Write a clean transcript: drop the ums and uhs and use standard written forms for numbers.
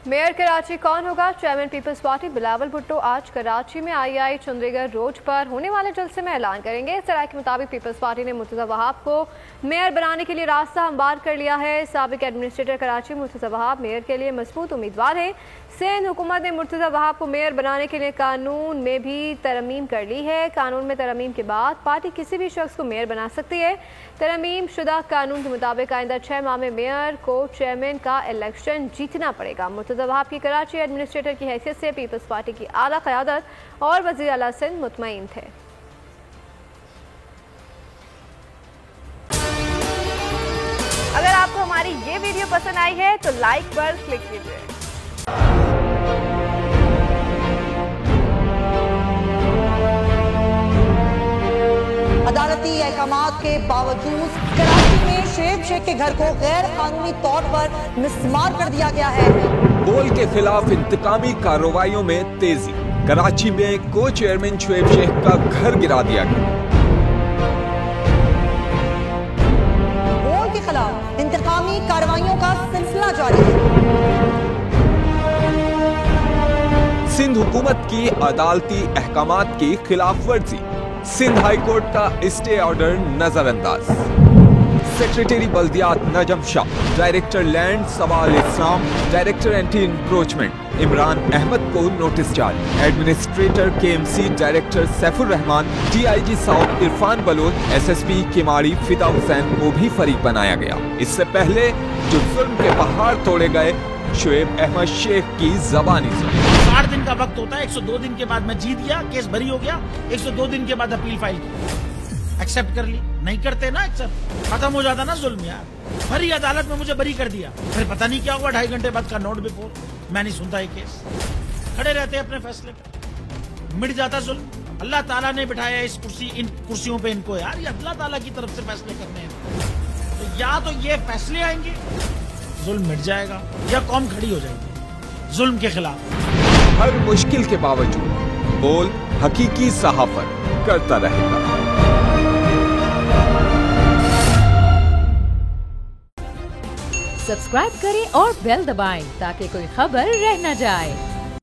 Mayor Karachi कौन होगा? Chairman People's Party Bilawal Bhutto आज कराची में आई चंद्रीगढ़ रोड पर होने वाले जलसे में ऐलान करेंगे। इस तरह के मुताबिक पीपल्स पार्टी ने मुर्तज़ा वहाब को मेयर बनाने के लिए रास्ता हमवार कर लिया है। साबिक एडमिनिस्ट्रेटर कराची मुर्तज़ा वहाब मेयर के लिए मजबूत उम्मीदवार हैं। सिंध हुकूमत ने मुर्तज़ा वहाब को मेयर बनाने के लिए कानून में भी तरमीम कर ली है। कानून में तरमीम के बाद पार्टी किसी भी शख्स को मेयर बना सकती है। तरमीम शुदा कानून के मुताबिक आइंदा 6 माह में मेयर को चेयरमैन का इलेक्शन जीतना पड़ेगा। मुर्तज़ा वहाब की कराची एडमिनिस्ट्रेटर की हैसियत से पीपल्स पार्टी की आला क़यादत और वज़ीर आला सिंध मुतमईन थे। अगर आपको हमारी ये वीडियो पसंद आई है तो लाइक पर क्लिक कीजिए। अदालती अहकामात के बावजूद कराची में शुएब शेख के घर को गैर कानूनी तौर पर मिसमार कर दिया गया है। बोल के खिलाफ इंतकामी कार्रवाइयों में तेजी। कराची में को चेयरमैन शुएब शेख का घर गिरा दिया गया। बोल के खिलाफ इंतकामी कार्रवाइयों का सिलसिला जारी है। सिंध हुकूमत की अदालती अहकामात की खिलाफ वर्जी। सिंध हाई कोर्ट का स्टे ऑर्डर नजरअंदाज। सेक्रेटरी बल्दियात Najam Shah, director land Sawal Islam, director anti encroachment Imran Ahmed को नोटिस जारी। Administrator KMC director Saifur Rahman, DIG south Irfan Baloch, SSP Keamari Fida Hussain को भी फरीक बनाया गया। इससे पहले जो जुल्म के पहाड़ तोड़े गए, शुएब अहमद शेख की जबानी सुनी। 60 दिन का वक्त होता है। 102 दिन के बाद मैं जीत गया, केस भरी हो गया। 102 दिन के बाद अपील फाइल की, एक्सेप्ट कर ली। नहीं करते ना एक्सेप्ट, खत्म हो जाता ना जुल्म यार। भरी अदालत में मुझे बरी कर दिया, फिर पता नहीं क्या हुआ 2.5 घंटे बाद का नोट बिफोर। मैं नहीं सुनता ये केस, खड़े रहते अपने फैसले पे, मिट जाता जुल्म। अल्लाह ताला ने बिठाया इन कुर्सियों पे इनको यार, ये अल्लाह ताला की तरफ से फैसले करने हैं। तो या तो ये फैसले आएंगे, जुल्म मिट जाएगा, या कौम खड़ी हो जाएगी जुल्म के खिलाफ। हर मुश्किल के बावजूद बोल हकीकी सहाफत करता रहेगा। सब्सक्राइब करें और बेल दबाएं ताकि कोई खबर रह न जाए।